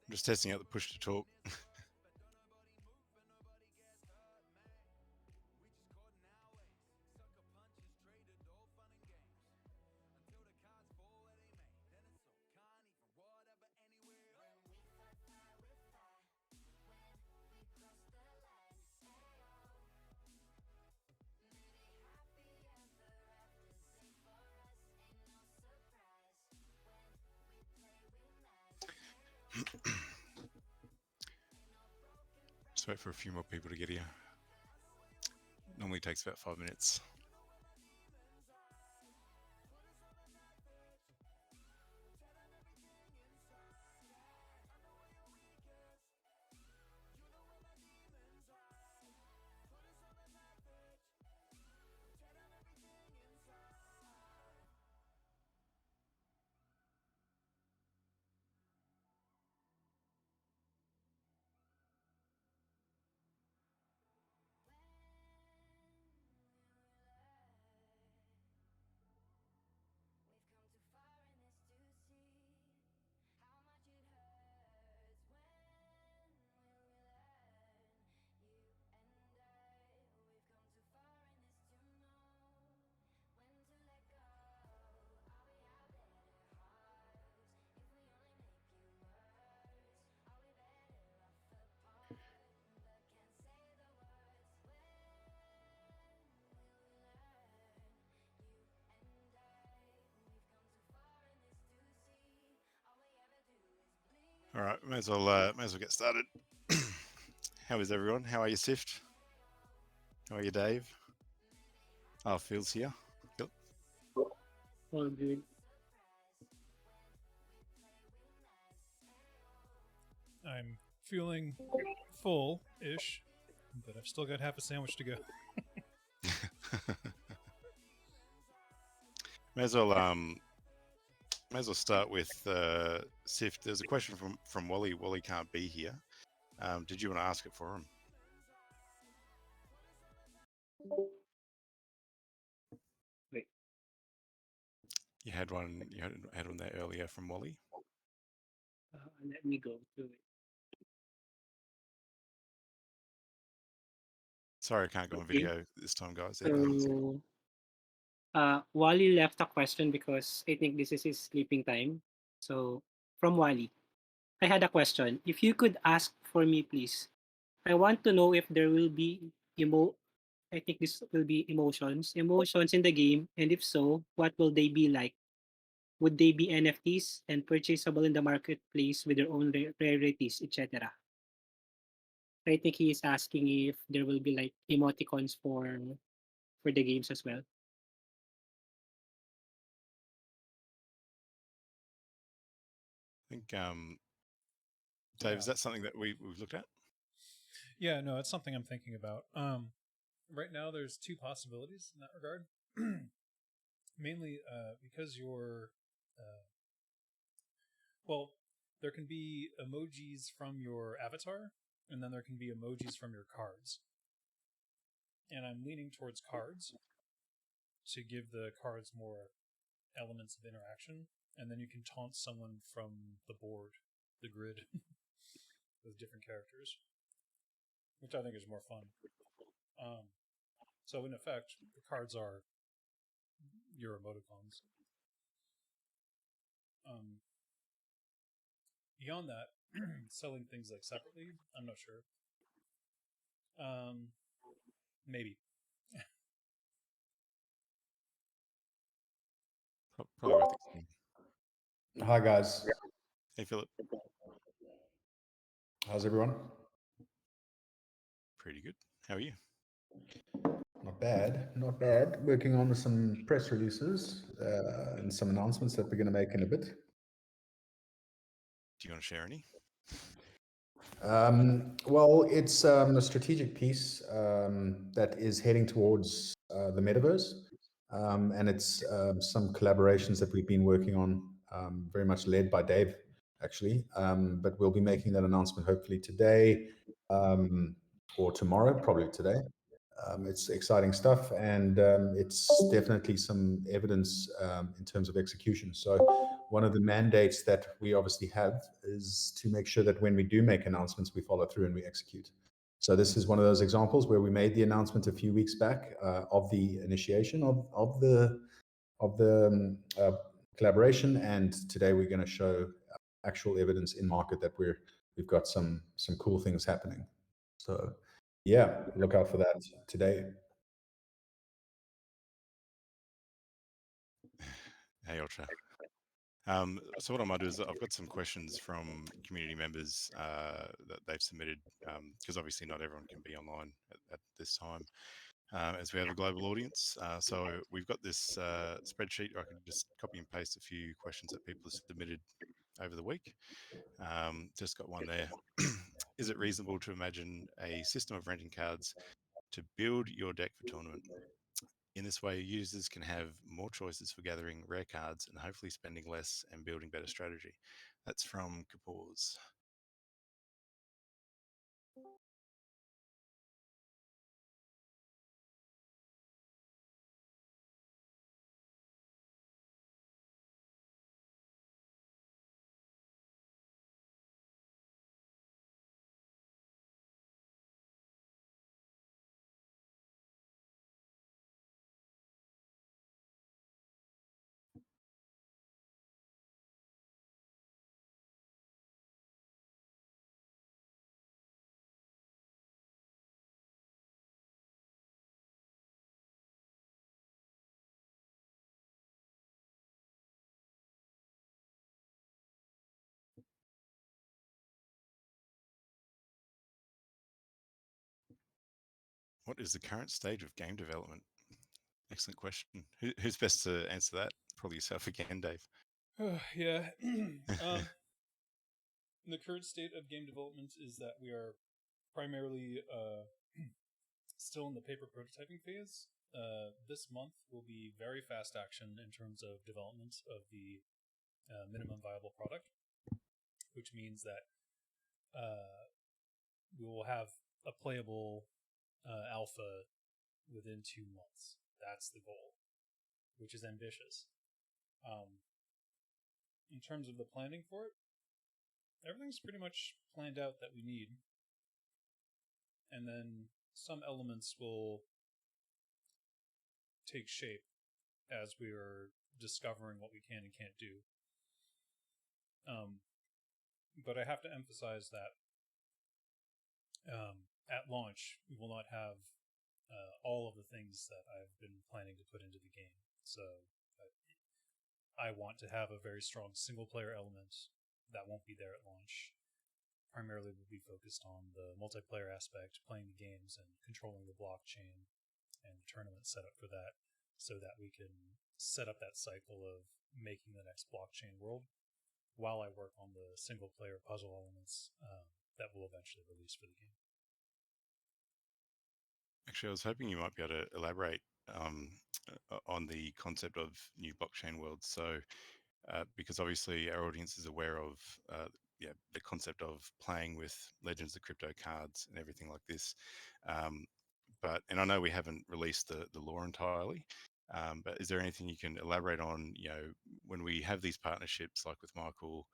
I'm just testing out the push to talk. Just wait for a few more people to get here. Normally takes about 5 minutes. All right, may as well get started. How is everyone? How are you, Sift? How are you, Dave? Oh, Phil's here. Phil? All good. I'm feeling full-ish, but I've still got half a sandwich to go. May as well start with Sift. There's a question from Wally. Wally can't be here. Did you want to ask it for him? Wait. You had one. You had one there earlier from Wally. Let me go through it. Sorry, I can't go on Okay. video this time, guys. So, Wally left a question because I think this is his sleeping time. So, from Wally, I had a question. If you could ask for me, please. I want to know if there will be I think this will be emotions in the game, and if so, what will they be like? Would they be NFTs and purchasable in the marketplace with their own rarities, etc.? I think he is asking if there will be like emoticons for the games as well. I think, Dave, is that something that we've looked at? Yeah, no, it's something I'm thinking about. Right now, there's two possibilities in that regard. Mainly because you're, well, there can be emojis from your avatar, and then there can be emojis from your cards. And I'm leaning towards cards to give the cards more elements of interaction, and then you can taunt someone from the board, the grid, with different characters, which I think is more fun. So in effect, the cards are your emoticons. Beyond that, selling things like separately, I'm not sure. Maybe. Probably worth explaining. Hi guys. Hey, Philip. How's everyone? Pretty good. How are you? Not bad, not bad. Working on some press releases and some announcements that we're going to make in a bit. Do you want to share any? Well, it's a strategic piece that is heading towards the metaverse, and it's some collaborations that we've been working on, very much led by Dave, actually. But we'll be making that announcement hopefully today or tomorrow, probably today. It's exciting stuff, and it's definitely some evidence in terms of execution. So one of the mandates that we obviously have is to make sure that when we do make announcements, we follow through and we execute. So this is one of those examples where we made the announcement a few weeks back of the initiation of the collaboration, and today we're going to show actual evidence in market that we've got some cool things happening. So yeah, look out for that today. Hey, Ultra. So what I might do is I've got some questions from community members that they've submitted, because obviously not everyone can be online at this time, as we have a global audience. So we've got this spreadsheet. I can just copy and paste a few questions that people have submitted over the week. Just got one there. Is it reasonable to imagine a system of renting cards to build your deck for tournament? In this way, users can have more choices for gathering rare cards and hopefully spending less and building better strategy. That's from Kapoor's. What is the current stage of game development? Excellent question. Who's best to answer that? Probably yourself again, Dave. Yeah. The current state of game development is that we are primarily still in the paper prototyping phase. This month will be very fast action in terms of development of the minimum viable product, which means that we will have a playable alpha within 2 months. That's the goal, which is ambitious. In terms of the planning for it, everything's pretty much planned out that we need. And then some elements will take shape as we are discovering what we can and can't do. But I have to emphasize that at launch, we will not have all of the things that I've been planning to put into the game. So I want to have a very strong single-player element that won't be there at launch. Primarily will be focused on the multiplayer aspect, playing the games and controlling the blockchain and the tournament setup for that, so that we can set up that cycle of making the next blockchain world while I work on the single-player puzzle elements that will eventually release for the game. Actually, I was hoping you might be able to elaborate on the concept of new blockchain worlds. So, because obviously our audience is aware of the concept of playing with Legends of Crypto cards and everything like this. And I know we haven't released the lore entirely. But is there anything you can elaborate on? You know, when we have these partnerships, like with Michael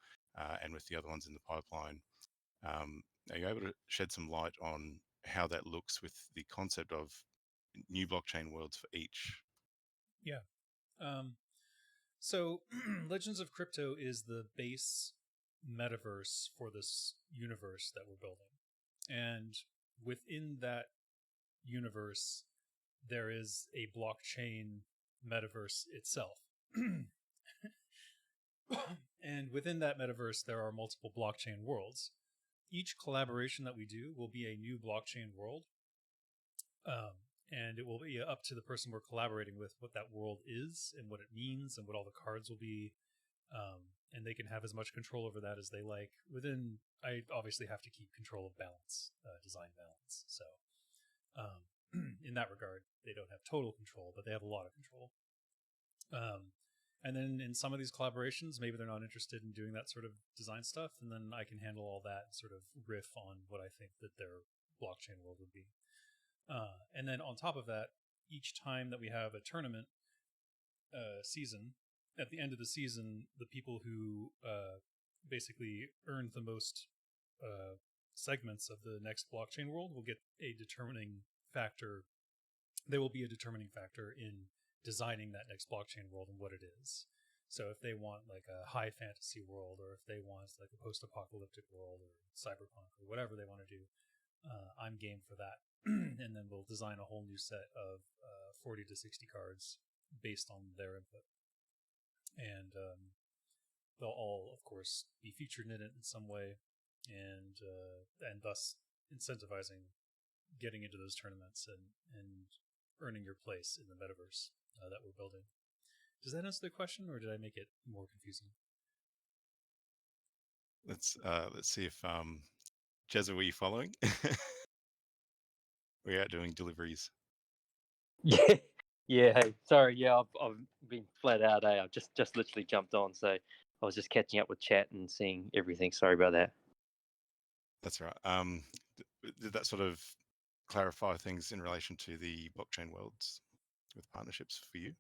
and with the other ones in the pipeline, are you able to shed some light on how that looks with the concept of new blockchain worlds for each? Yeah. So Legends of Crypto is the base metaverse for this universe that we're building. And within that universe, there is a blockchain metaverse itself. And within that metaverse, there are multiple blockchain worlds. Each collaboration that we do will be a new blockchain world. And it will be up to the person we're collaborating with what that world is and what it means and what all the cards will be. And they can have as much control over that as they like. I obviously have to keep control of balance, design balance. So in that regard, they don't have total control, but they have a lot of control. And then in some of these collaborations, maybe they're not interested in doing that sort of design stuff, and then I can handle all that and sort of riff on what I think that their blockchain world would be. And then on top of that, each time that we have a tournament season, at the end of the season, the people who basically earned the most segments of the next blockchain world will get a determining factor. They will be a determining factor in designing that next blockchain world and what it is. So if they want like a high fantasy world, or if they want like a post-apocalyptic world or cyberpunk or whatever they want to do, I'm game for that. And then we'll design a whole new set of 40 to 60 cards based on their input. And they'll all, of course, be featured in it in some way, and thus incentivizing getting into those tournaments and earning your place in the metaverse that we're building. Does that answer the question, or did I make it more confusing? Let's see if Jezza, were you following? We're out doing deliveries. Yeah, yeah. Hey, sorry. Yeah, I've been flat out. I've just literally jumped on, so I was just catching up with chat and seeing everything. Sorry about that. That's right. Did that sort of clarify things in relation to the blockchain worlds with partnerships for you?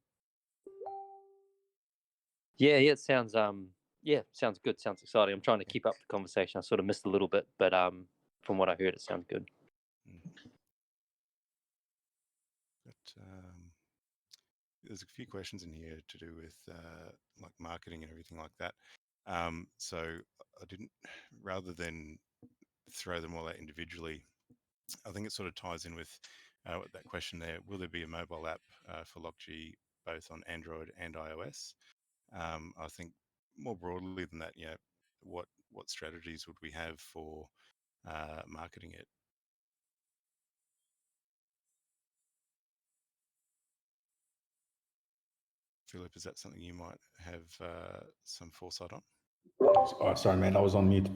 Yeah. It sounds sounds good. Sounds exciting. I'm trying to keep up the conversation. I sort of missed a little bit, but from what I heard, it sounds good. But there's a few questions in here to do with like marketing and everything like that. So I didn't, rather than throw them all out individually, I think it sort of ties in with that question there. Will there be a mobile app for LOCG both on Android and iOS? I think more broadly than that, what strategies would we have for marketing it? Philip, is that something you might have some foresight on? Oh, sorry, man, I was on mute.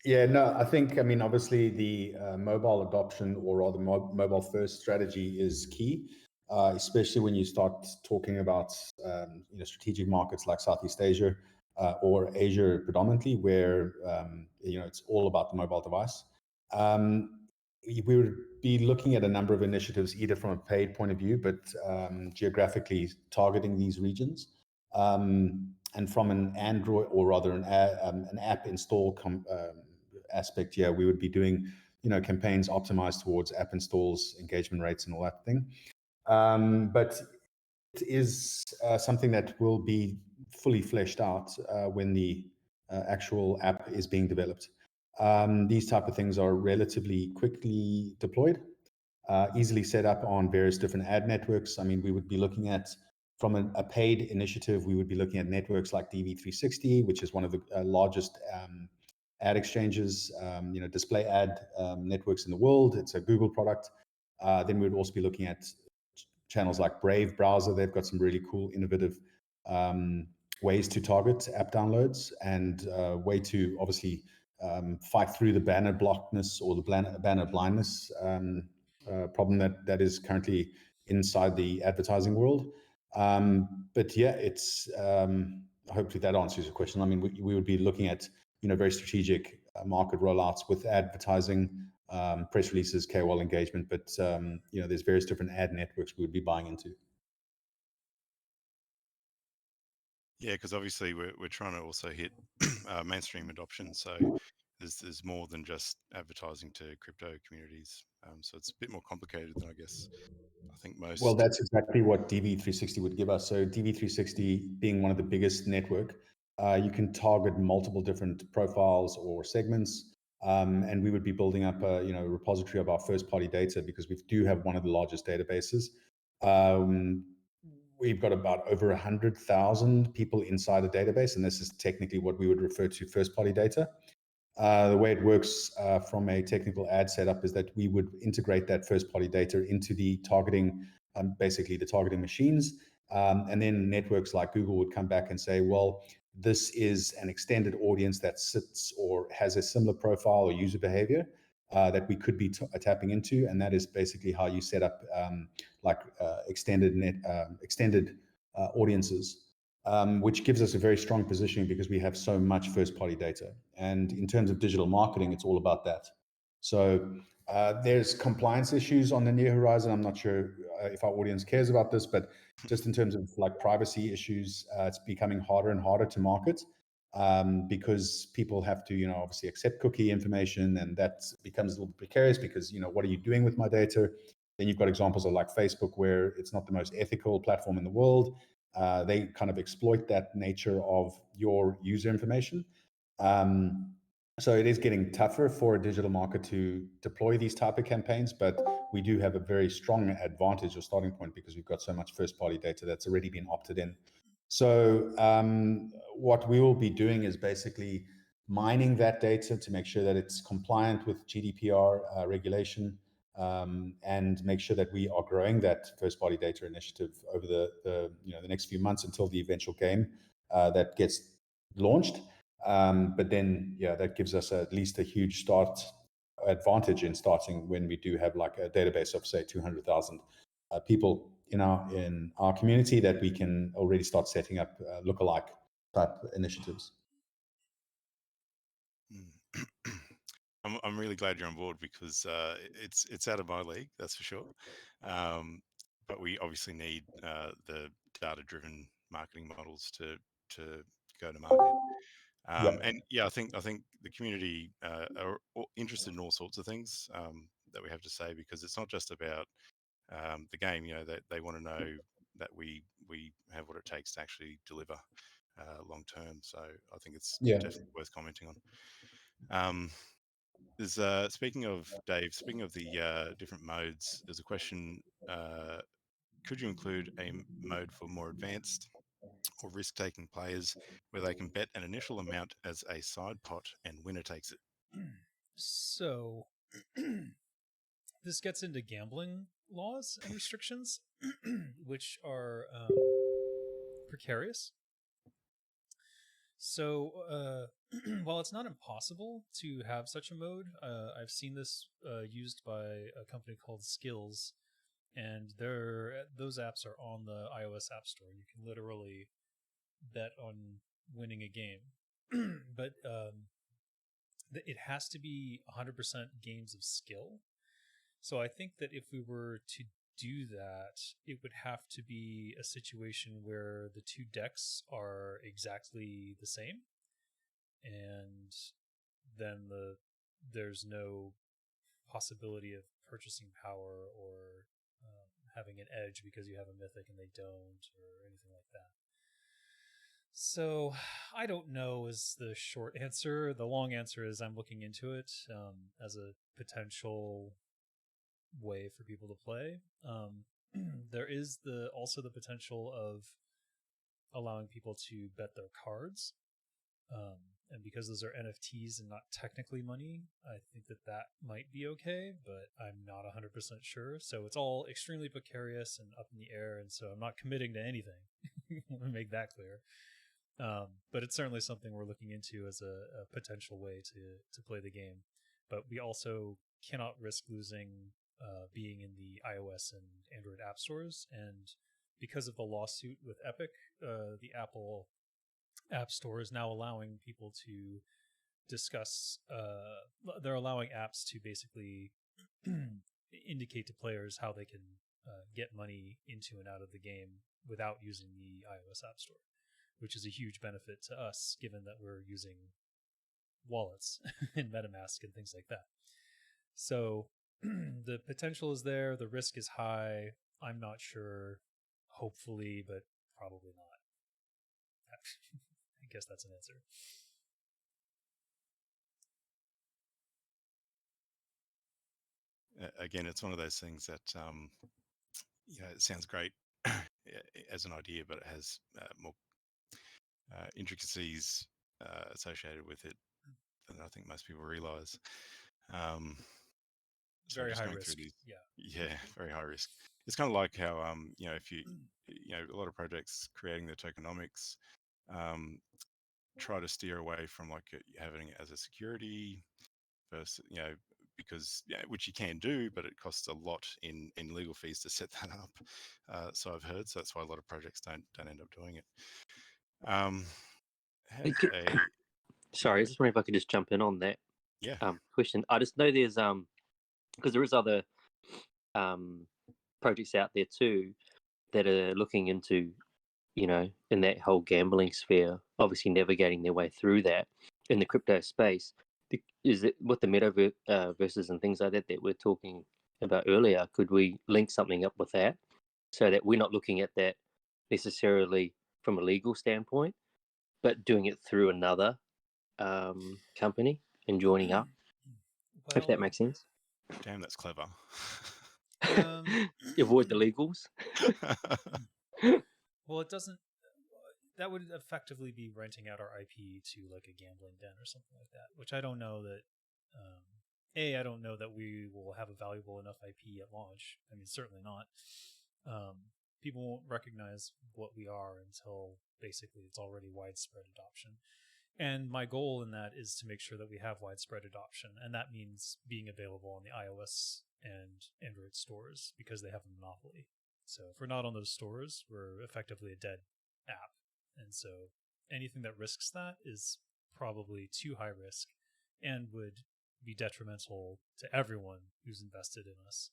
Yeah, no, I think, I mean, obviously the mobile adoption, or rather mobile first strategy is key, especially when you start talking about strategic markets like Southeast Asia or Asia predominantly, where it's all about the mobile device. We would be looking at a number of initiatives, either from a paid point of view, but geographically targeting these regions. And from an Android, or rather an app install aspect, we would be doing campaigns optimized towards app installs, engagement rates, and all that thing. But it is something that will be fully fleshed out when the actual app is being developed. These type of things are relatively quickly deployed, easily set up on various different ad networks. I mean, we would be looking at, from a paid initiative, we would be looking at networks like DV360, which is one of the largest ad exchanges, display ad networks in the world. It's a Google product. Then we would also be looking at channels like Brave browser. They've got some really cool, innovative ways to target app downloads, and way to obviously fight through the banner blockness, or the banner blindness problem that is currently inside the advertising world. But yeah, it's hopefully that answers your question. I mean, we would be looking at very strategic market rollouts with advertising, press releases, KOL engagement, but there's various different ad networks we would be buying into. Yeah, because obviously we're trying to also hit mainstream adoption. So there's more than just advertising to crypto communities. So it's a bit more complicated than I guess I think most. Well, that's exactly what DV360 would give us. So DV360 being one of the biggest network, you can target multiple different profiles or segments. And we would be building up a repository of our first party data, because we do have one of the largest databases. We've got about over 100,000 people inside the database, and this is technically what we would refer to first party data. The way it works from a technical ad setup is that we would integrate that first party data into the targeting, basically the targeting machines. And then networks like Google would come back and say, well, this is an extended audience that sits or has a similar profile or user behavior that we could be tapping into. And that is basically how you set up extended audiences. Which gives us a very strong positioning, because we have so much first-party data. And in terms of digital marketing, it's all about that. So there's compliance issues on the near horizon. I'm not sure if our audience cares about this, but just in terms of like privacy issues, it's becoming harder and harder to market because people have to, obviously accept cookie information, and that becomes a little bit precarious because, what are you doing with my data? Then you've got examples of like Facebook, where it's not the most ethical platform in the world. They kind of exploit that nature of your user information. So it is getting tougher for a digital market to deploy these type of campaigns, but we do have a very strong advantage or starting point because we've got so much first-party data that's already been opted in. So what we will be doing is basically mining that data to make sure that it's compliant with GDPR regulation, and make sure that we are growing that first-party data initiative over the next few months until the eventual game that gets launched. But then, that gives us at least a huge start advantage in starting when we do have like a database of, say, 200,000 people in our community that we can already start setting up lookalike type initiatives. I'm really glad you're on board because it's out of my league, that's for sure. But we obviously need the data-driven marketing models to go to market. And I think the community are interested in all sorts of things that we have to say, because it's not just about the game. They want to know that we have what it takes to actually deliver long term. So I think it's definitely worth commenting on. There's speaking of the different modes, there's a question: could you include a mode for more advanced or risk-taking players where they can bet an initial amount as a side pot and winner takes it? So this gets into gambling laws and restrictions, which are precarious. So while it's not impossible to have such a mode, I've seen this used by a company called Skills, and those apps are on the iOS App Store. You can literally bet on winning a game, but it has to be 100% games of skill. So I think that if we were to do that, it would have to be a situation where the two decks are exactly the same, and then there's no possibility of purchasing power or having an edge because you have a mythic and they don't, or anything like that. So I don't know is the short answer. The long answer is I'm looking into it as a potential way for people to play. There is also the potential of allowing people to bet their cards, and because those are NFTs and not technically money, I think that might be okay, but I'm not 100% sure. So it's all extremely precarious and up in the air, and so I'm not committing to anything. Let me make that clear. But it's certainly something we're looking into as a potential way to play the game. But we also cannot risk losing being in the iOS and Android app stores. And because of the lawsuit with Epic, the Apple App Store is now allowing people to discuss, they're allowing apps to basically indicate to players how they can get money into and out of the game without using the iOS App Store, which is a huge benefit to us given that we're using wallets and MetaMask and things like that. So the potential is there. The risk is high. I'm not sure. Hopefully, but probably not. I guess that's an answer. Again, it's one of those things that it sounds great as an idea, but it has more intricacies associated with it than I think most people realize. So Very just high going risk. through these, Yeah, very high risk. It's kind of like how if you a lot of projects creating the tokenomics try to steer away from like having it as a security versus because which you can do, but it costs a lot in legal fees to set that up. So I've heard, so that's why a lot of projects don't end up doing it. Sorry, I was just wondering if I could just jump in on that Yeah. question. I just know there's because there is other projects out there too that are looking into, in that whole gambling sphere, obviously navigating their way through that in the crypto space. Is it with the metaverses and things like that we're talking about earlier? Could we link something up with that so that we're not looking at that necessarily from a legal standpoint, but doing it through another company and joining up? If that makes sense. Damn, that's clever. Avoid the legals. Well, it doesn't. That would effectively be renting out our IP to like a gambling den or something like that, which I don't know that. I don't know that we will have a valuable enough IP at launch. I mean, certainly not. People won't recognize what we are until basically it's already widespread adoption. And my goal in that is to make sure that we have widespread adoption, and that means being available on the iOS and Android stores because they have a monopoly. So if we're not on those stores, we're effectively a dead app. And so anything that risks that is probably too high risk and would be detrimental to everyone who's invested in us.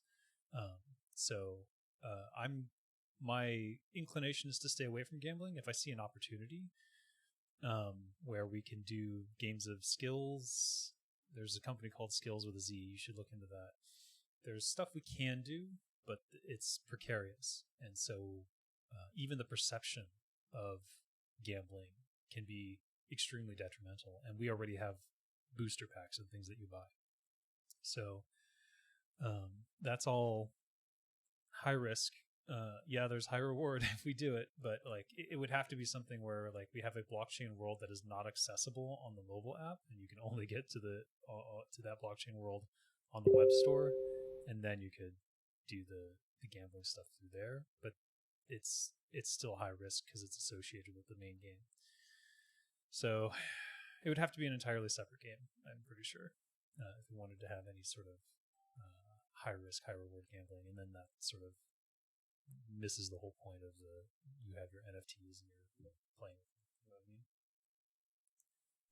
My inclination is to stay away from gambling. If I see an opportunity where we can do games of skills, there's a company called Skills with a Z. You should look into that. There's stuff we can do, but it's precarious. And so even the perception of gambling can be extremely detrimental. And we already have booster packs and things that you buy. So that's all high risk. There's high reward if we do it, but like it would have to be something where like we have a blockchain world that is not accessible on the mobile app, and you can only get to the to that blockchain world on the web store, and then you could do the gambling stuff through there. But it's still high risk because it's associated with the main game. So it would have to be an entirely separate game, I'm pretty sure, if we wanted to have any sort of high risk, high reward gambling, and then that sort of misses the whole point of you have your NFTs and you're playing with them. You know what I mean?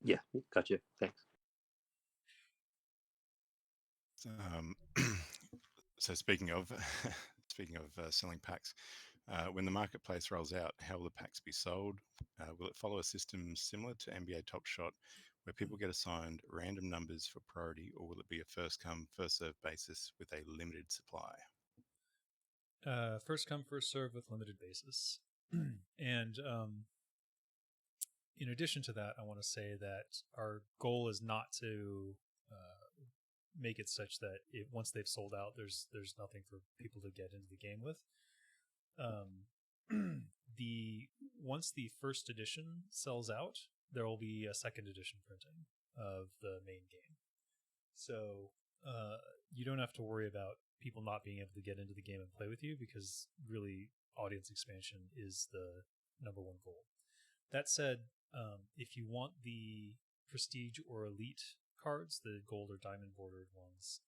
Yeah, gotcha. Thanks. So speaking of selling packs, when the marketplace rolls out, how will the packs be sold? Will it follow a system similar to NBA Top Shot, where people get assigned random numbers for priority, or will it be a first come, first serve basis with a limited supply? First come, first serve with limited basis. And in addition to that, I want to say that our goal is not to make it such that once they've sold out, there's nothing for people to get into the game with. Once the first edition sells out, there will be a second edition printing of the main game. So you don't have to worry about people not being able to get into the game and play with you, because really audience expansion is the number one goal. That said, if you want the prestige or elite cards, the gold or diamond bordered ones,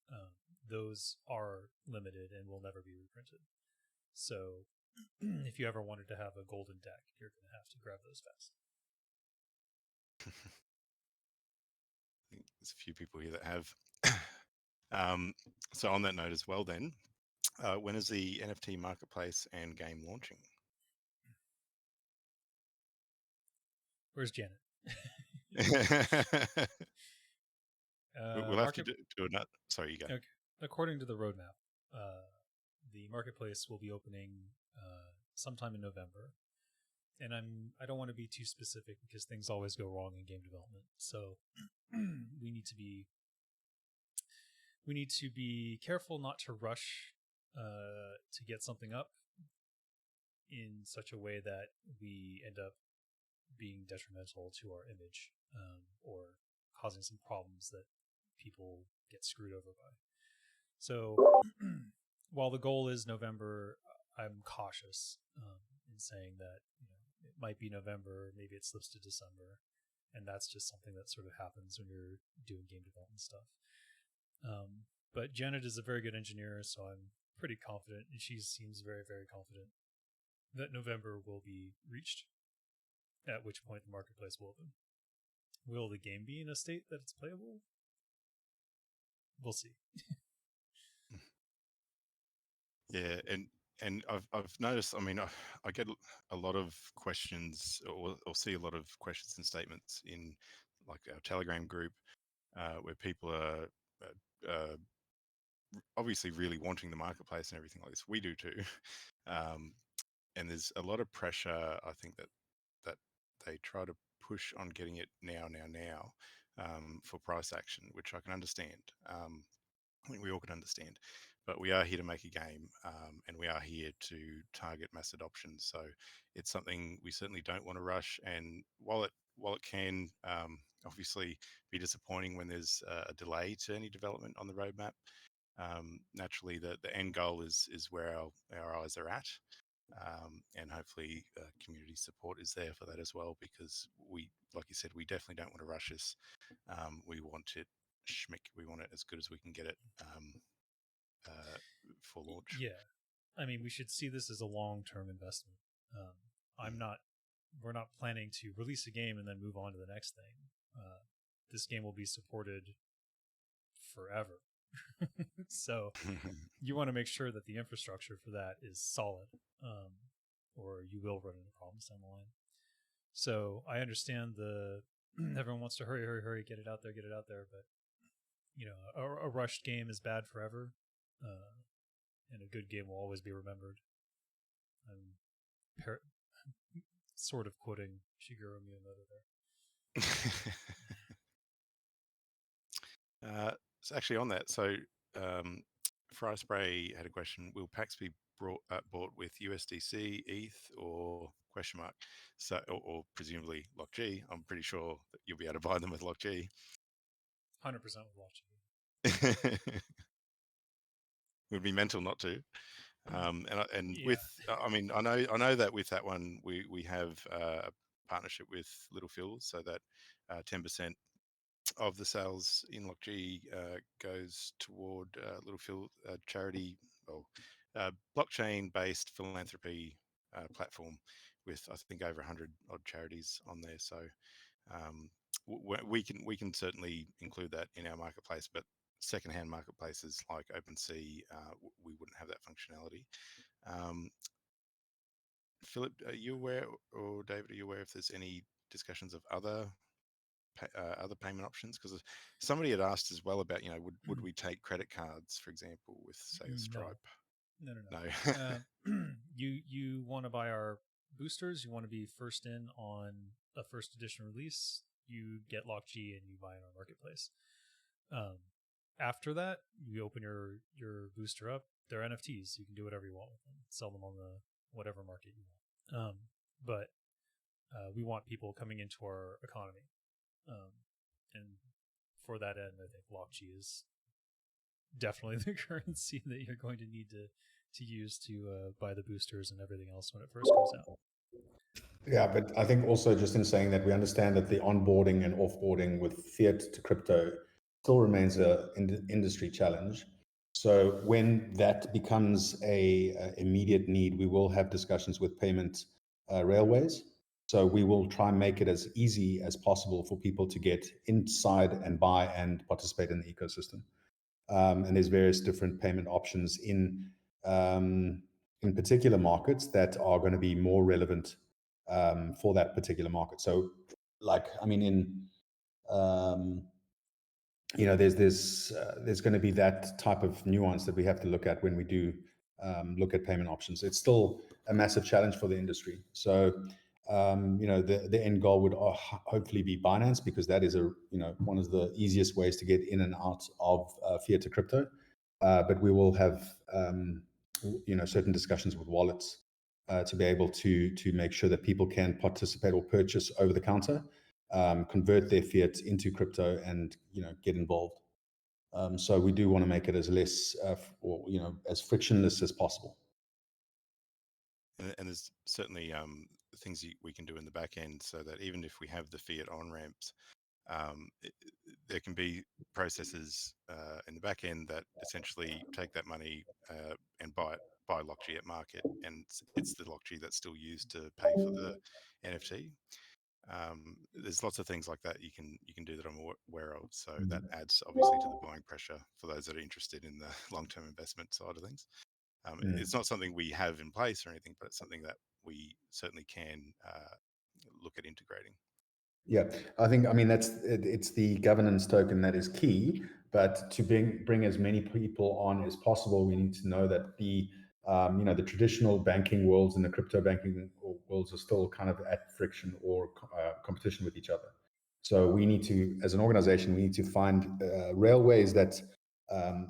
those are limited and will never be reprinted. So if you ever wanted to have a golden deck, you're going to have to grab those fast. I think there's a few people here that have. So on that note as well then, when is the NFT marketplace and game launching? Where's Janet? We'll have to do another. Sorry, you go. Okay. According to the roadmap, the marketplace will be opening sometime in November, and I don't want to be too specific because things always go wrong in game development. So we need to be careful not to rush to get something up in such a way that we end up being detrimental to our image, or causing some problems that people get screwed over by. So while the goal is November, I'm cautious in saying that it might be November, maybe it slips to December, and that's just something that sort of happens when you're doing game development stuff. But Janet is a very good engineer, so I'm pretty confident, and she seems very, very confident that November will be reached, at which point the marketplace will open. Will the game be in a state that it's playable? We'll see. Yeah, and and I've noticed. I mean, I get a lot of questions, or see a lot of questions and statements in like our Telegram group, where people are obviously really wanting the marketplace and everything like this. We do too, and there's a lot of pressure. I think that they try to push on getting it now, for price action, which I can understand. I think we all can understand, but we are here to make a game, and we are here to target mass adoption. So it's something we certainly don't want to rush. And while it can obviously be disappointing when there's a delay to any development on the roadmap, naturally the end goal is where our eyes are at. And hopefully community support is there for that as well, because we, like you said, we definitely don't want to rush this. We want it schmick. We want it as good as we can get it for launch. Yeah, I mean, we should see this as a long-term investment. We're not planning to release a game and then move on to the next thing. This game will be supported forever. So you want to make sure that the infrastructure for that is solid, or you will run into problems down the line. So I understand everyone wants to hurry, get it out there, but a rushed game is bad forever, and a good game will always be remembered. I'm sort of quoting Shigeru Miyamoto there. So actually on that, so Fry Spray had a question: will packs be bought with USDC, ETH, or question mark? So, or presumably LOCG. I'm pretty sure that you'll be able to buy them with LOCG. 100% with LOCG. Would be mental not to. And Yeah. with, I mean, I know that with that one we have a partnership with Little Phil, so that 10% of the sales in LOCG goes toward Little Phil charity, or blockchain-based philanthropy platform with, I think, over 100 odd charities on there. So we can certainly include that in our marketplace, but secondhand marketplaces like OpenSea, we wouldn't have that functionality. Philip, are you aware, or David, are you aware if there's any discussions of other payment options? Because somebody had asked as well about, would we take credit cards, for example, with say a Stripe? No. You want to buy our boosters, you want to be first in on a first edition release, you get LOCG and you buy in our marketplace. After that, you open your booster up, they're NFTs, you can do whatever you want with them, sell them on the whatever market you want. But we want people coming into our economy. And for that end, I think LOCG is definitely the currency that you're going to need to use to buy the boosters and everything else when it first comes out. Yeah, but I think also just in saying that we understand that the onboarding and offboarding with fiat to crypto still remains an industry challenge. So when that becomes a immediate need, we will have discussions with payment railways. So we will try and make it as easy as possible for people to get inside and buy and participate in the ecosystem. And there's various different payment options in particular markets that are going to be more relevant for that particular market. So, like, I mean, there's going to be that type of nuance that we have to look at when we do look at payment options. It's still a massive challenge for the industry. So, the end goal would hopefully be Binance, because that is one of the easiest ways to get in and out of fiat to crypto. But we will have certain discussions with wallets to be able to make sure that people can participate or purchase over the counter, convert their fiat into crypto, and get involved. So we do want to make it as less as frictionless as possible. And there's certainly things we can do in the back end, so that even if we have the fiat on ramps, there can be processes in the back end that essentially take that money and buy LOCG at market, and it's the LOCG that's still used to pay for the NFT. There's lots of things like that you can do that I'm aware of. So that adds obviously to the buying pressure for those that are interested in the long-term investment side of things. It's not something we have in place or anything, but it's something that we certainly can look at integrating. Yeah, I mean, it's the governance token that is key, but to bring as many people on as possible, we need to know that the traditional banking worlds and the crypto banking worlds are still kind of at friction or competition with each other. So we need to, as an organization, we need to find railways that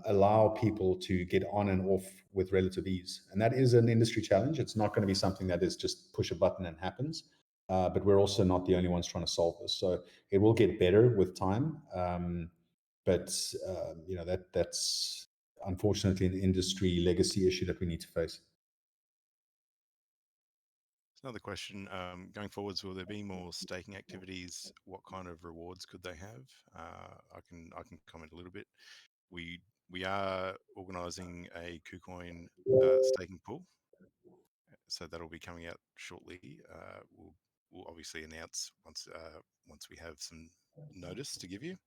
allow people to get on and off with relative ease. And that is an industry challenge. It's not going to be something that is just push a button and happens. But we're also not the only ones trying to solve this. So it will get better with time. That's unfortunately an industry legacy issue that we need to face. Another question, going forwards, will there be more staking activities? What kind of rewards could they have? I can comment a little bit. We are organising a KuCoin staking pool, so that'll be coming out shortly. We'll obviously announce once we have some notice to give you.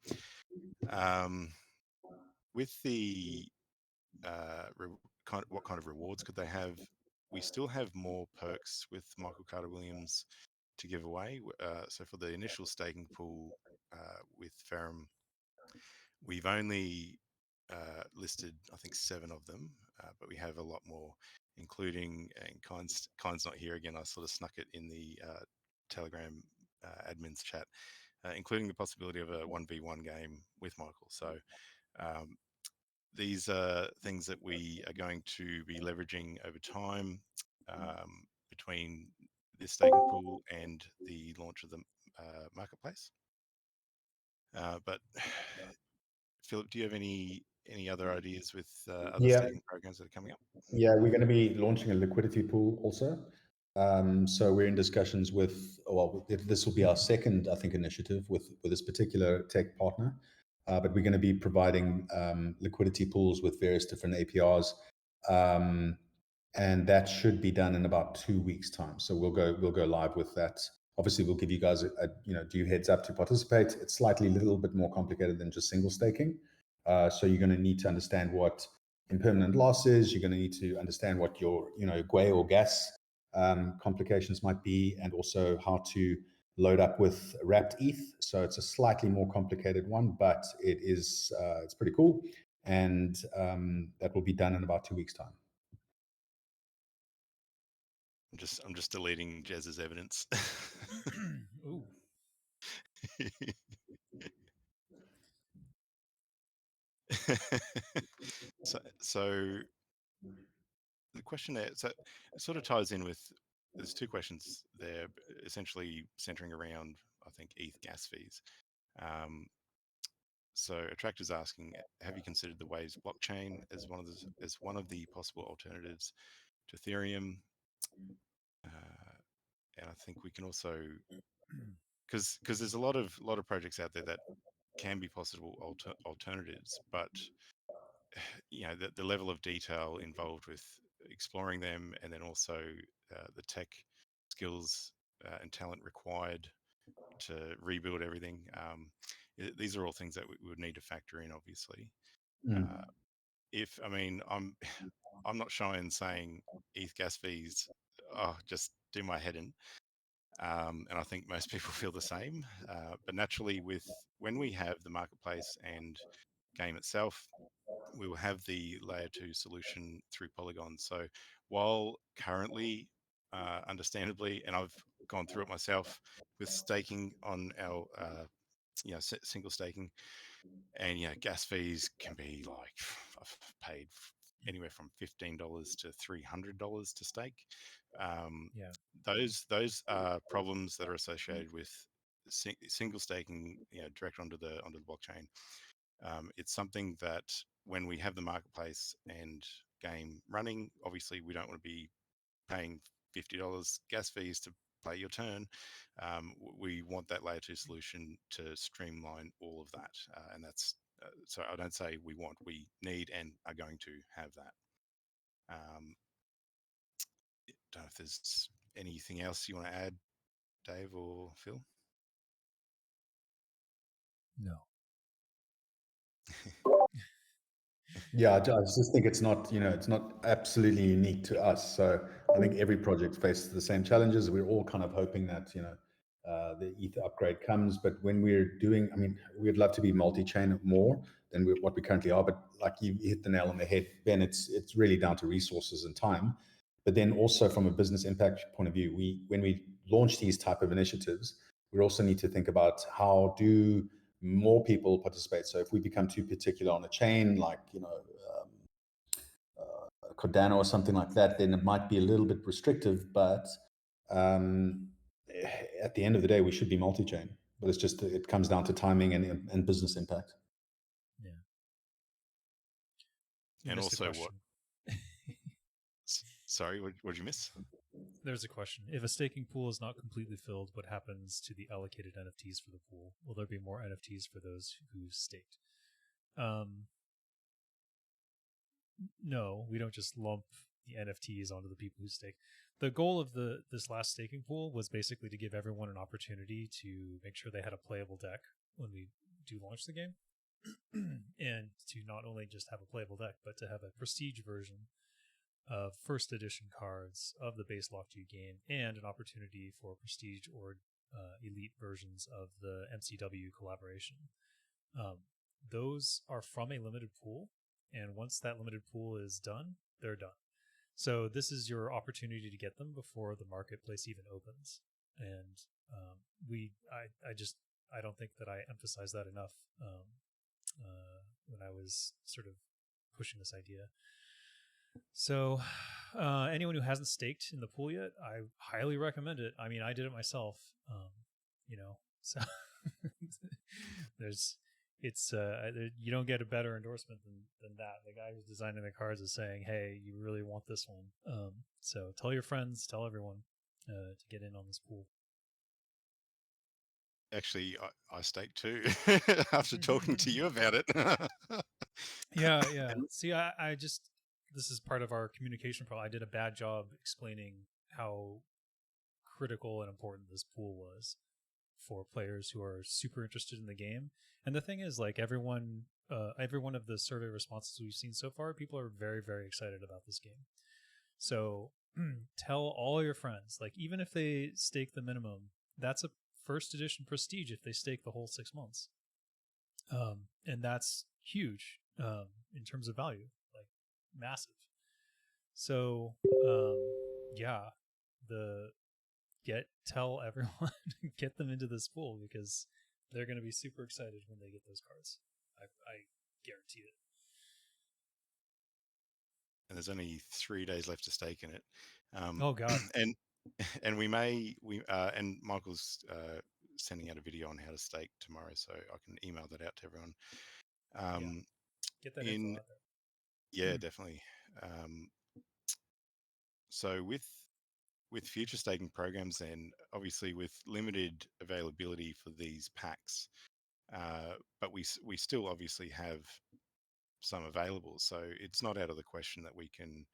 With the what kind of rewards could they have? We still have more perks with Michael Carter Williams to give away. So for the initial staking pool with Ferrum, we've only listed, I think, 7 of them, but we have a lot more, including, and Kind's not here again, I sort of snuck it in the Telegram admins chat, including the possibility of a 1v1 game with Michael. So these are things that we are going to be leveraging over time between this staking pool and the launch of the marketplace. But Philip, do you have any other ideas with other staking programs that are coming up? Yeah, we're going to be launching a liquidity pool also. So we're in discussions with, this will be our second, I think, initiative with this particular tech partner. But we're going to be providing liquidity pools with various different APRs. And that should be done in about 2 weeks' time. So we'll go live with that. Obviously, we'll give you guys due heads up to participate. It's slightly a little bit more complicated than just single staking. So you're going to need to understand what impermanent loss is. You're going to need to understand what your GUI or gas complications might be, and also how to load up with wrapped ETH. So it's a slightly more complicated one, but it's pretty cool. And that will be done in about 2 weeks' time. I'm just deleting Jez's evidence. Ooh. So the question there, so it sort of ties in with, there's 2 questions there, essentially centering around, I think, ETH gas fees. So Attractor's asking, have you considered the Waves blockchain as one of the possible alternatives to Ethereum? And I think we can also, because there's a lot of projects out there that can be possible alternatives, but the level of detail involved with exploring them, and then also the tech skills and talent required to rebuild everything. These are all things that we would need to factor in, obviously. I'm not shy in saying ETH gas fees, just do my head in. And I think most people feel the same. But naturally, when we have the marketplace and game itself, we will have the layer 2 solution through Polygon. So while currently, understandably, and I've gone through it myself with staking on our single staking, and gas fees can be like, I've paid anywhere from $15 to $300 to stake. Those are problems that are associated with single staking, direct onto the blockchain. It's something that when we have the marketplace and game running, obviously we don't want to be paying $50 gas fees to play your turn. We want that layer 2 solution to streamline all of that, and that's so I don't say we need and are going to have that. Don't know if there's anything else you want to add, Dave or Phil? No. Yeah, I just think it's not, it's not absolutely unique to us. So I think every project faces the same challenges. We're all kind of hoping that, the ETH upgrade comes. But when we're doing, I mean, we'd love to be multi-chain more than what we currently are. But like you hit the nail on the head, Ben, it's really down to resources and time. But then also from a business impact point of view, when we launch these type of initiatives, we also need to think about how do more people participate. So if we become too particular on a chain, like Cardano or something like that, then it might be a little bit restrictive. But at the end of the day, we should be multi-chain. But it's just it comes down to timing and business impact. Yeah. And also what? Sorry, what did you miss? There's a question. If a staking pool is not completely filled, what happens to the allocated NFTs for the pool? Will there be more NFTs for those who staked? No, we don't just lump the NFTs onto the people who stake. The goal of this last staking pool was basically to give everyone an opportunity to make sure they had a playable deck when we do launch the game, and to not only just have a playable deck, but to have a prestige version of first edition cards of the base LOCGame and an opportunity for prestige or elite versions of the MCW collaboration. Those are from a limited pool, and once that limited pool is done, they're done. So this is your opportunity to get them before the marketplace even opens. And I don't think that I emphasized that enough when I was sort of pushing this idea. So anyone who hasn't staked in the pool yet, I highly recommend it. I mean, I did it myself, so you don't get a better endorsement than that. The guy who's designing the cards is saying, hey, you really want this one. So tell your friends, tell everyone to get in on this pool. Actually, I staked too after talking to you about it. Yeah. See, I just, this is part of our communication problem. I did a bad job explaining how critical and important this pool was for players who are super interested in the game. And the thing is, like, every one of the survey responses we've seen so far, people are very, very excited about this game. So tell all your friends, like, even if they stake the minimum, that's a first edition prestige if they stake the whole 6 months. And that's huge in terms of value, like massive. So tell everyone, get them into this pool, because they're going to be super excited when they get those cards. I guarantee it. And there's only 3 days left to stake in it. Oh God! And and Michael's sending out a video on how to stake tomorrow, so I can email that out to everyone. Get that info out there. Yeah, definitely. So with future staking programs, then obviously with limited availability for these packs, but we still obviously have some available. So it's not out of the question that we can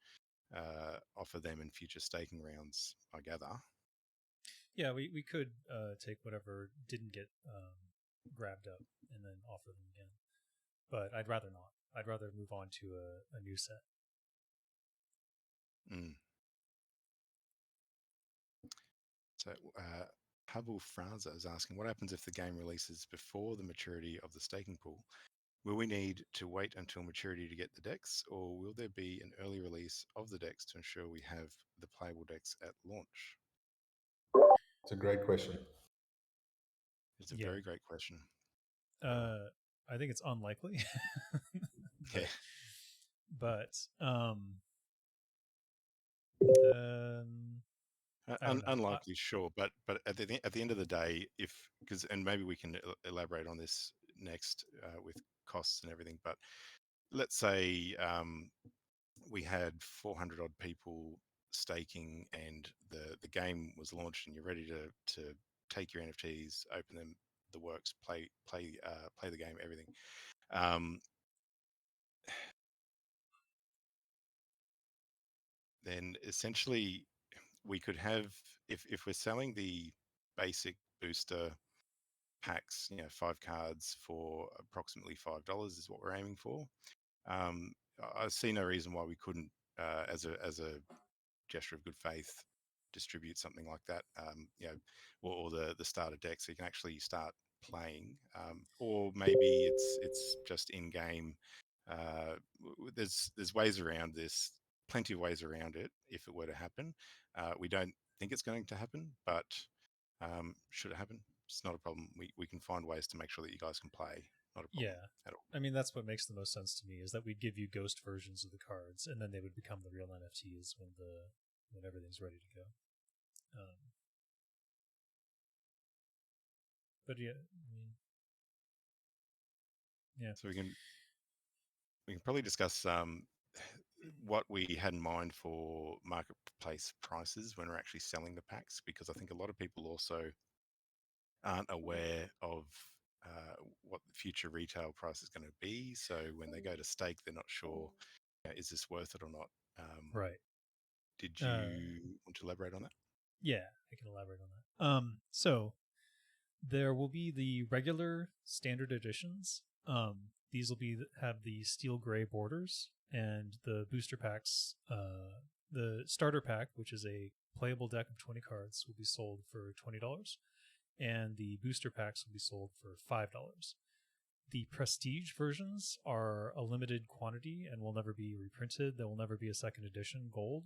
offer them in future staking rounds, I gather. Yeah, we could take whatever didn't get grabbed up and then offer them again. But I'd rather not. I'd rather move on to a new set. So Hubble Franza is asking, what happens if the game releases before the maturity of the staking pool? Will we need to wait until maturity to get the decks, or will there be an early release of the decks to ensure we have the playable decks at launch? It's a great question. It's a very great question. I think it's unlikely. But unlikely, sure, but at the end of the day, and maybe we can elaborate on this next with costs and everything. But let's say we had 400 odd people staking, and the game was launched, and you're ready to take your NFTs, open them, the works, play the game, everything. Then essentially we could have, if we're selling the basic booster packs, 5 cards for approximately $5 is what we're aiming for. I see no reason why we couldn't, as a gesture of good faith, distribute something like that. Or the starter deck, so you can actually start playing. Or maybe it's just in game. There's ways around this. Plenty of ways around it. If it were to happen, we don't think it's going to happen, but should it happen, it's not a problem. We can find ways to make sure that you guys can play. Not a problem at all. I mean, that's what makes the most sense to me, is that we'd give you ghost versions of the cards, and then they would become the real NFTs when everything's ready to go. But yeah, I mean, yeah. So we can probably discuss what we had in mind for marketplace prices when we're actually selling the packs, because I think a lot of people also aren't aware of what the future retail price is going to be. So when they go to stake, they're not sure, is this worth it or not? Right. Did you want to elaborate on that? Yeah, I can elaborate on that. So there will be the regular standard editions. These will have the steel gray borders, and the booster packs. The starter pack, which is a playable deck of 20 cards, will be sold for $20, and the booster packs will be sold for $5. The prestige versions are a limited quantity and will never be reprinted. There will never be a second edition gold.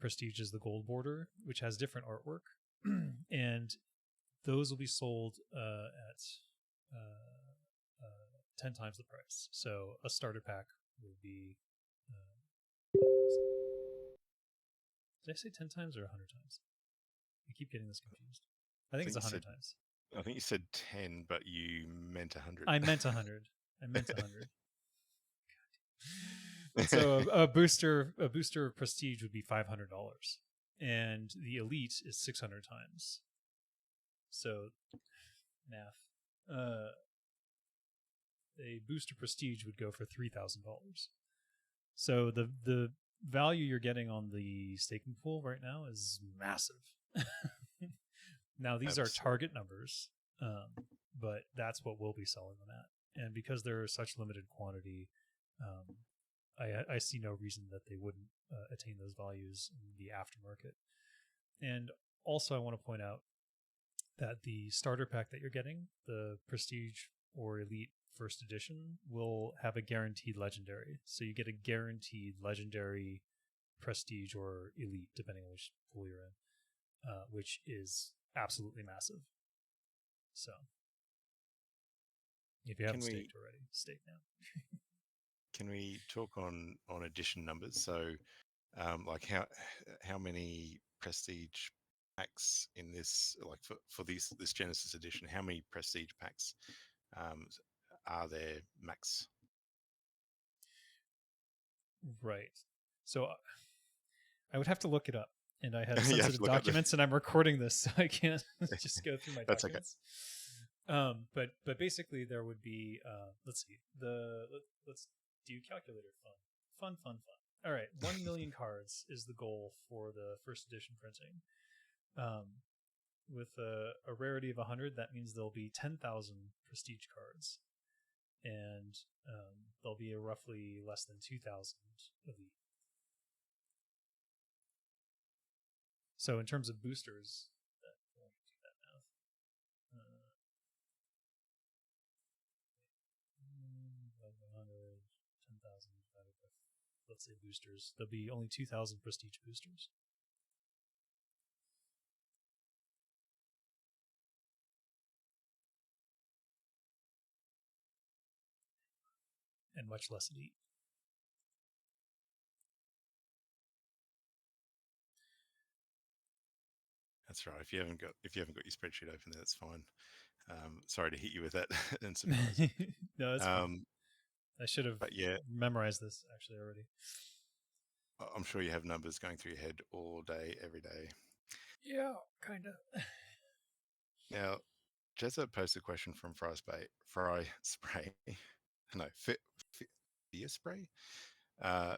Prestige is the gold border, which has different artwork, and those will be sold at 10 times the price. So a starter pack will be. Did I say 10 times or 100 times? I keep getting this confused. I think it's 100 times. I think you said 10, but you meant 100. I meant 100. I meant 100. So a booster prestige would be $500, and the elite is 600 times. So math. A booster prestige would go for $3,000. So the value you're getting on the staking pool right now is massive. Now these are target numbers, but that's what we'll be selling them at. And because they're such limited quantity, I see no reason that they wouldn't attain those values in the aftermarket. And also I want to point out that the starter pack that you're getting, the Prestige or Elite First Edition, will have a guaranteed legendary. So you get a guaranteed legendary Prestige or Elite, depending on which pool you're in, which is absolutely massive. So if you haven't staked already, stake now. Can we talk on edition numbers? So like how many Prestige packs in this, like for this Genesis edition, how many Prestige packs are there max? Right. So I would have to look it up, and I had sensitive documents, and I'm recording this, so I can't just go through my documents. Okay. But basically there would be let's see, let's do calculator fun. All right, 1 million cards is the goal for the first edition printing. With a rarity of 100, that means there'll be 10,000 prestige cards, and there'll be a roughly less than 2,000 elite. So in terms of boosters, I won't do that math. 10,000 divided by, let's say, boosters. There'll be only 2,000 prestige boosters. And much less elite. That's right. If you haven't got your spreadsheet open, that's fine. Sorry to hit you with that and surprise. No, that's fine. I should have memorized this actually already. I'm sure you have numbers going through your head all day, every day. Yeah, kind of. Now, Jezza posted a question from Fry Spray. No, Fear Spray. I'm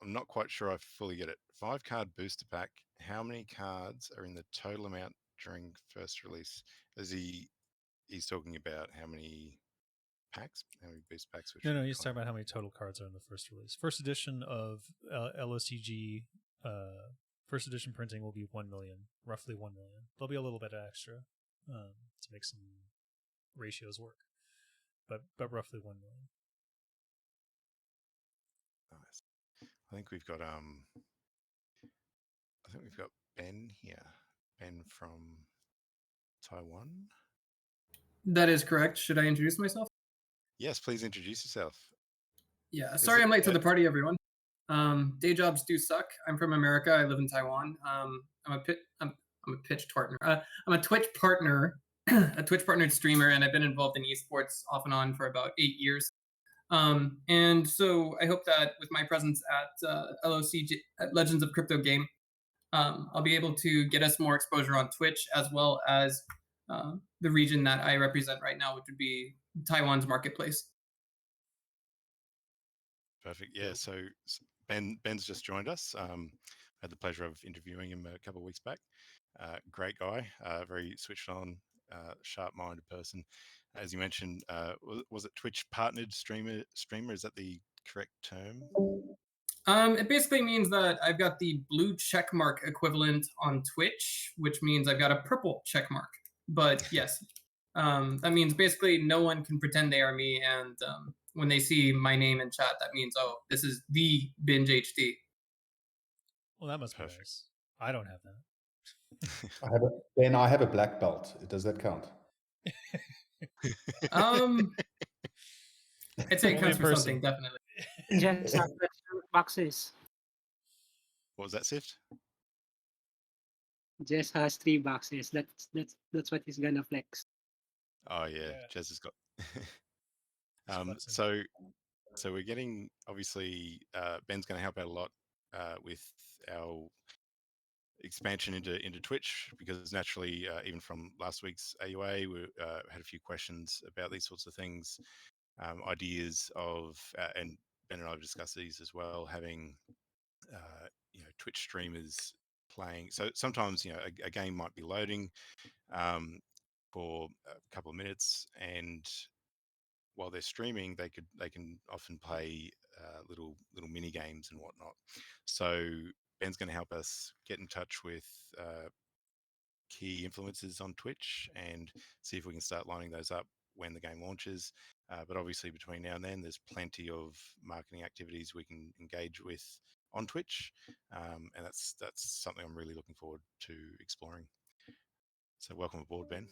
not quite sure I fully get it. 5-card booster pack. How many cards are in the total amount during first release? He's talking about how many packs? How many booster packs? Which No, he's talking about how many total cards are in the first release. First edition of LOCG, first edition printing will be 1 million, roughly 1 million. There'll be a little bit extra to make some ratios work, but roughly 1 million. Nice. I think we've got Ben here. Ben from Taiwan. That is correct. Should I introduce myself? Yes, please introduce yourself. Yeah. Sorry, I'm late to the party, everyone. Day jobs do suck. I'm from America. I live in Taiwan. I'm a pitch partner. I'm a Twitch partner, a Twitch partnered streamer, and I've been involved in esports off and on for about 8 years. And so I hope that with my presence at LOCG, at Legends of Crypto Game, I'll be able to get us more exposure on Twitch, as well as the region that I represent right now, which would be Taiwan's marketplace. Perfect. Yeah. So Ben's just joined us. Had the pleasure of interviewing him a couple of weeks back. Great guy, very switched on, sharp-minded person. As you mentioned, was it Twitch partnered streamer? Is that the correct term? It basically means that I've got the blue check mark equivalent on Twitch, which means I've got a purple check mark. But yes, that means basically no one can pretend they are me. And when they see my name in chat, that means, oh, this is the Binge HD. Well, that must be Perfect. nice. I don't have that. I have a black belt. Does that count? I'd say it Only counts in for person. something, definitely. Just have extra boxes. What was that, Sift? Jess has 3 boxes. That's what he's gonna flex. Oh yeah, Yeah. Jez has got. Flexing. So we're getting, obviously, Ben's going to help out a lot with our expansion into Twitch, because naturally, even from last week's AUA, we had a few questions about these sorts of things, ideas of, and Ben and I have discussed these as well, having Twitch streamers playing. So sometimes a game might be loading for a couple of minutes, and while they're streaming, they can often play little mini games and whatnot. So Ben's going to help us get in touch with key influencers on Twitch and see if we can start lining those up when the game launches. But obviously, between now and then, there's plenty of marketing activities we can engage with on Twitch, and that's something I'm really looking forward to exploring. So welcome aboard, Ben.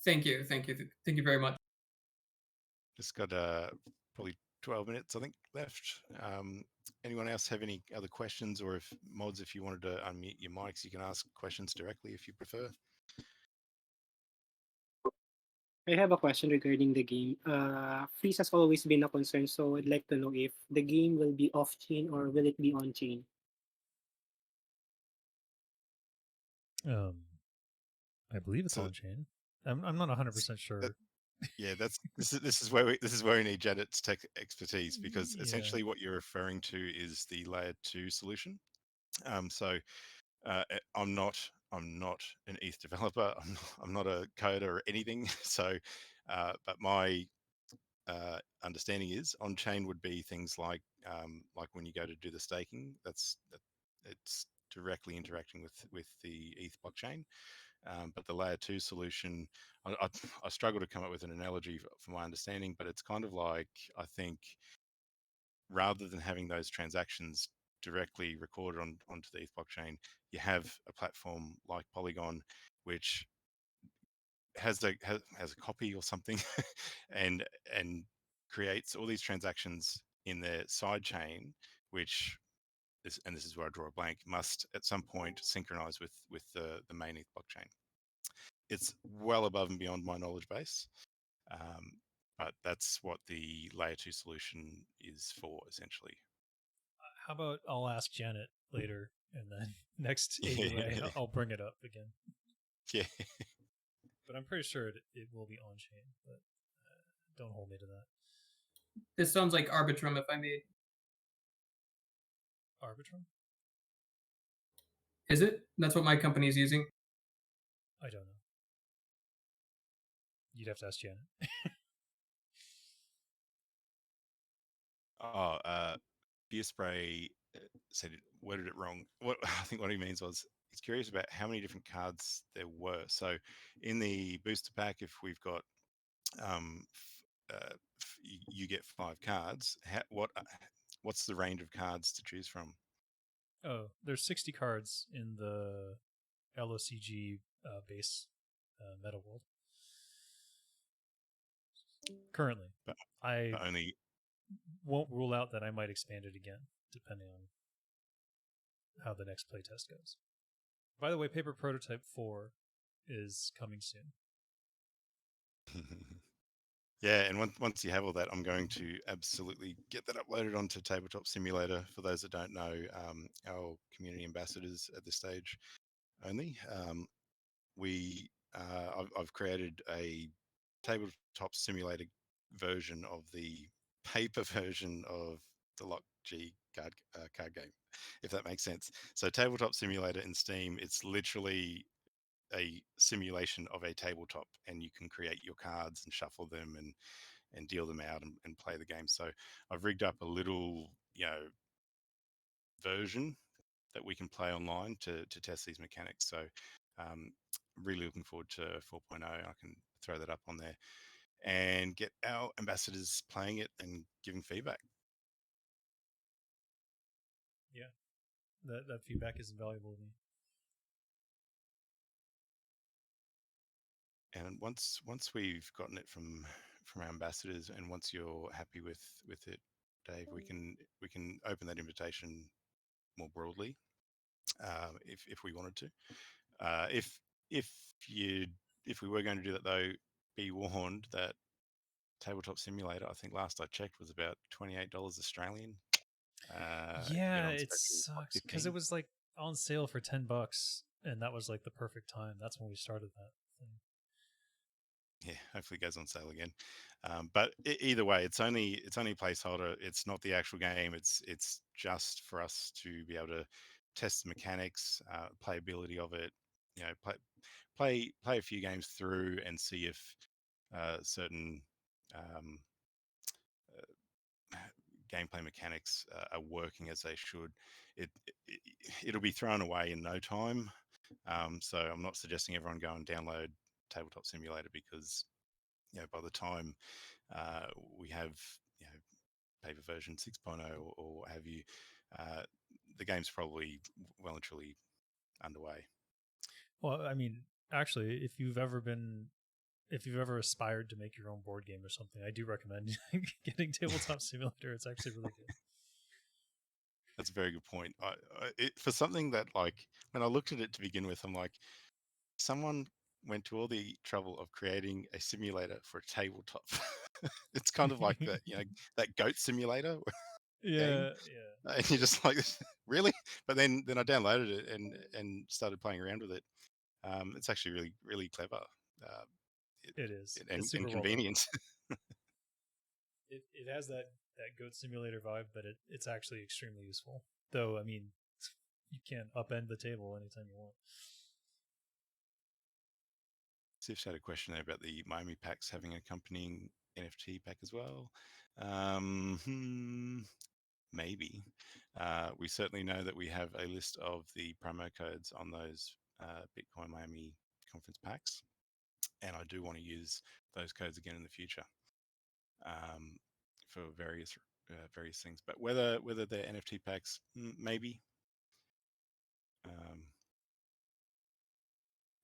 Thank you very much. Just got probably 12 minutes, I think, left. Anyone else have any other questions, or if mods, if you wanted to unmute your mics, you can ask questions directly if you prefer. I have a question regarding the game. Freeze has always been a concern, so I'd like to know if the game will be off-chain or will it be on-chain? I believe it's So- on chain. I'm not 100% sure. Yeah, this is where we need Janet's tech expertise, because Yeah. essentially what you're referring to is the layer 2 solution. So I'm not an ETH developer. I'm not a coder or anything. So, but my understanding is on chain would be things like when you go to do the staking. It's directly interacting with the ETH blockchain. But the layer 2 solution, I struggle to come up with an analogy for my understanding, but it's kind of like, I think, rather than having those transactions directly recorded onto the ETH blockchain, you have a platform like Polygon, which has a copy or something, and creates all these transactions in their side chain, which this is where I draw a blank, must at some point synchronize with the main ETH blockchain. It's well above and beyond my knowledge base, but that's what the layer 2 solution is for, essentially. How about I'll ask Janet later, and then next Yeah. AUA I'll bring it up again. Yeah. But I'm pretty sure it will be on chain, but don't hold me to that. This sounds like Arbitrum, if I may. Arbitrum? Is it? That's what my company is using. I don't know. You'd have to ask Janet. Beer Spray said worded it wrong. What I think what he means was he's curious about how many different cards there were. So in the booster pack, if we've got you get 5 cards. What's the range of cards to choose from? Oh, there's 60 cards in the LOCG base meta world currently. But I only won't rule out that I might expand it again, depending on how the next playtest goes. By the way, Paper Prototype 4 is coming soon. Yeah, and once you have all that, I'm going to absolutely get that uploaded onto Tabletop Simulator. For those that don't know, our community ambassadors at this stage only. I've created a Tabletop Simulator version of the paper version of the LOCG card game, if that makes sense. So Tabletop Simulator in Steam, it's literally a simulation of a tabletop, and you can create your cards and shuffle them and deal them out and play the game. So I've rigged up a little, version that we can play online to test these mechanics. So really looking forward to 4.0. I can throw that up on there and get our ambassadors playing it and giving feedback. Yeah, that feedback is invaluable to me. And once we've gotten it from our ambassadors, and once you're happy with it, Dave, we can open that invitation more broadly, if we wanted to. If we were going to do that, though, be warned that Tabletop Simulator, I think last I checked, was about $28 Australian. Yeah, it sucks because it was like on sale for $10, and that was like the perfect time. That's when we started that thing. Yeah, hopefully it goes on sale again. But either way, it's only placeholder. It's not the actual game. It's just for us to be able to test the mechanics, playability of it. Play a few games through and see if certain gameplay mechanics are working as they should. It'll be thrown away in no time. So I'm not suggesting everyone go and download Tabletop Simulator, because by the time we have paper version 6.0 or what have you, the game's probably well and truly underway. Well, I mean, actually, if you've ever aspired to make your own board game or something, I do recommend getting Tabletop Simulator. It's actually really good. That's a very good point. For something that, like, when I looked at it to begin with, I'm like, someone went to all the trouble of creating a simulator for a tabletop. It's kind of like that, that goat simulator game. Yeah. And you're just like, really? But then I downloaded it and started playing around with it. It's actually really, really clever. It is. And it's super convenient. It has that goat simulator vibe, but it's actually extremely useful. Though, I mean, you can't upend the table anytime you want. Sif's had a question there about the Miami packs having an accompanying NFT pack as well. Maybe. We certainly know that we have a list of the promo codes on those Bitcoin Miami conference packs, and I do want to use those codes again in the future for various things. But whether they're NFT packs, maybe.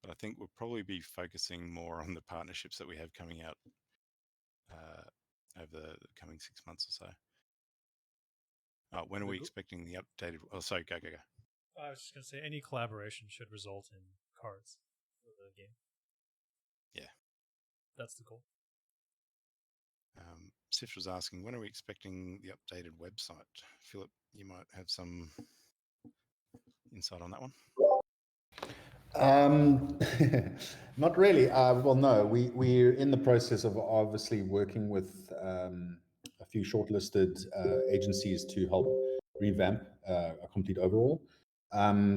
But I think we'll probably be focusing more on the partnerships that we have coming out over the coming 6 months or so. When are we expecting the updated? Oh, sorry, go. I was just going to say, any collaboration should result in cards for the game. Yeah. That's the goal. Sif was asking, when are we expecting the updated website? Philip, you might have some insight on that one. Not really. Well, no, we're in the process of obviously working with a few shortlisted agencies to help revamp a complete overhaul.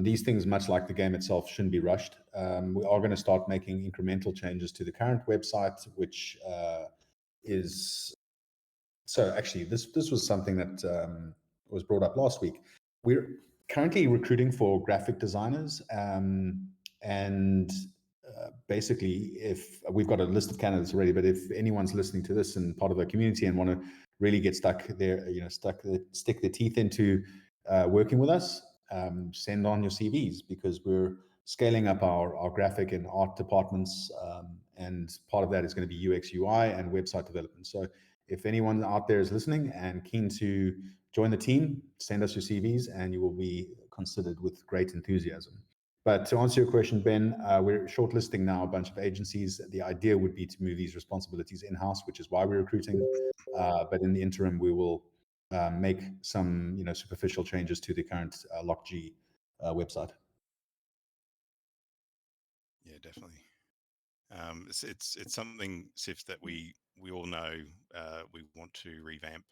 These things, much like the game itself, shouldn't be rushed. We are going to start making incremental changes to the current website, which is So actually, this was something that was brought up last week. We're currently recruiting for graphic designers, and basically, if we've got a list of candidates already, but if anyone's listening to this and part of the community and want to really get stuck there, stick their teeth into working with us, send on your CVs, because we're scaling up our graphic and art departments, and part of that is going to be UX, UI, and website development. So if anyone out there is listening and keen to join the team, send us your CVs and you will be considered with great enthusiasm. But to answer your question, Ben, we're shortlisting now a bunch of agencies. The idea would be to move these responsibilities in-house, which is why we're recruiting. But in the interim, we will make some superficial changes to the current LOCG website. Yeah, definitely. It's something, Sif, that we all know we want to revamp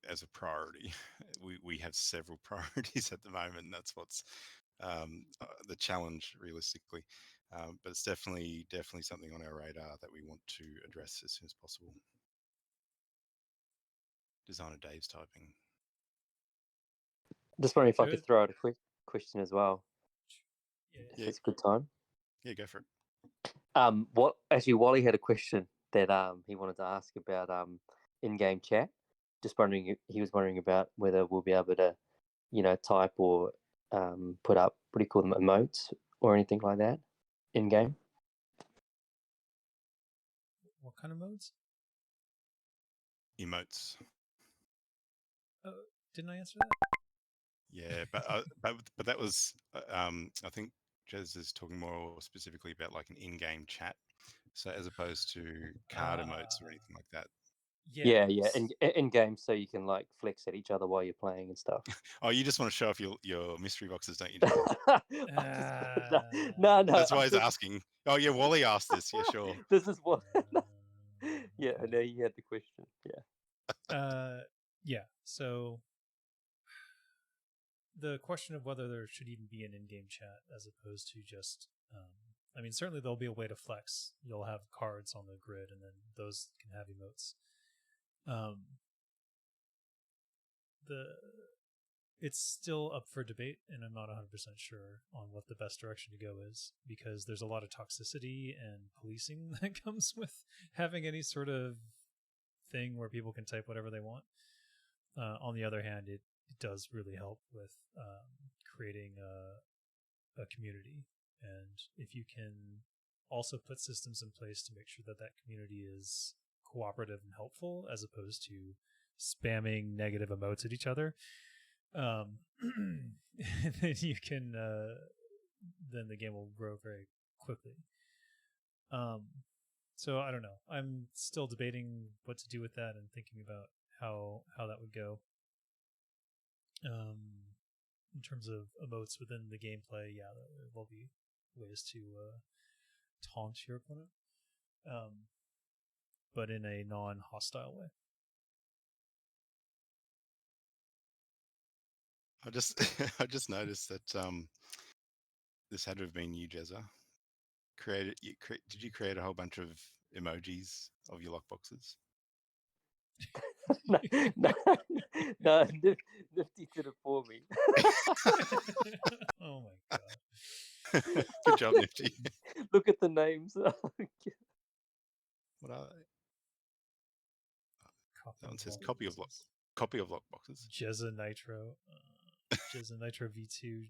as a priority. We have several priorities at the moment. And that's what's the challenge, realistically. But it's definitely something on our radar that we want to address as soon as possible. Designer Dave's typing. Just wondering if I There could is- throw out a quick question as well, if Yeah. it's a good time. Yeah, go for it. Actually, Wally had a question that he wanted to ask about in-game chat. Just wondering, he was wondering about whether we'll be able to, type or put up, what do you call them, emotes or anything like that in-game. What kind of modes? Emotes. Didn't I answer that? Yeah, but that was I think Jez is talking more specifically about like an in-game chat, so as opposed to card emotes or anything like that. Yeah. In games, so you can like flex at each other while you're playing and stuff. Oh, you just want to show off your mystery boxes, don't you, Jez? No. That's why he's asking. Oh yeah, Wally asked this. Yeah, sure. This is what. Yeah, I know you had the question. Yeah. Yeah. So the question of whether there should even be an in-game chat as opposed to just, I mean, certainly there'll be a way to flex. You'll have cards on the grid, and then those can have emotes. It's still up for debate, and I'm not 100% sure on what the best direction to go is, because there's a lot of toxicity and policing that comes with having any sort of thing where people can type whatever they want. On the other hand, it does really help with creating a community, and if you can also put systems in place to make sure that that community is cooperative and helpful, as opposed to spamming negative emotes at each other, then you can then the game will grow very quickly. So I don't know. I'm still debating what to do with that and thinking about how that would go. In terms of emotes within the gameplay, yeah, there will be ways to taunt your opponent, but in a non-hostile way. I just noticed that this had to have been you, Jezza. Did you create a whole bunch of emojis of your lockboxes? no, Nifty did it for me. Oh my god! Good job, Nifty. Look at the names. What are they? That one says copy of lockboxes. Jezza Nitro, Jezza Nitro V2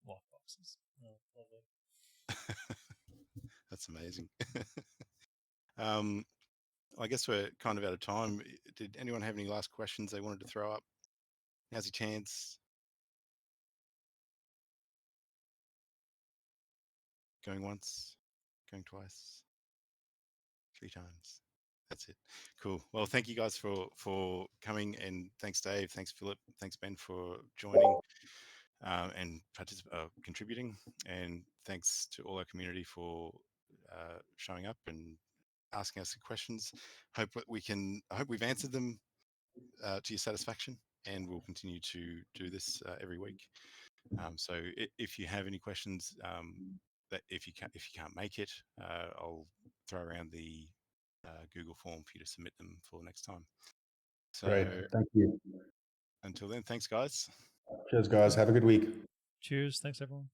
lockboxes. Oh, lovely. That's amazing. I guess we're kind of out of time. Did anyone have any last questions they wanted to throw up? Now's your chance. Going once, going twice, 3 times. That's it. Cool. Well, thank you guys for coming, and thanks Dave, thanks Philip, thanks Ben for joining and contributing, and thanks to all our community for showing up and asking us questions. I hope we've answered them to your satisfaction, and we'll continue to do this every week. So if you have any questions, that if you can't make it, I'll throw around the Google form for you to submit them for next time. So Great. Thank you. until then, thanks, guys. Cheers, guys. Have a good week. Cheers. Thanks, everyone.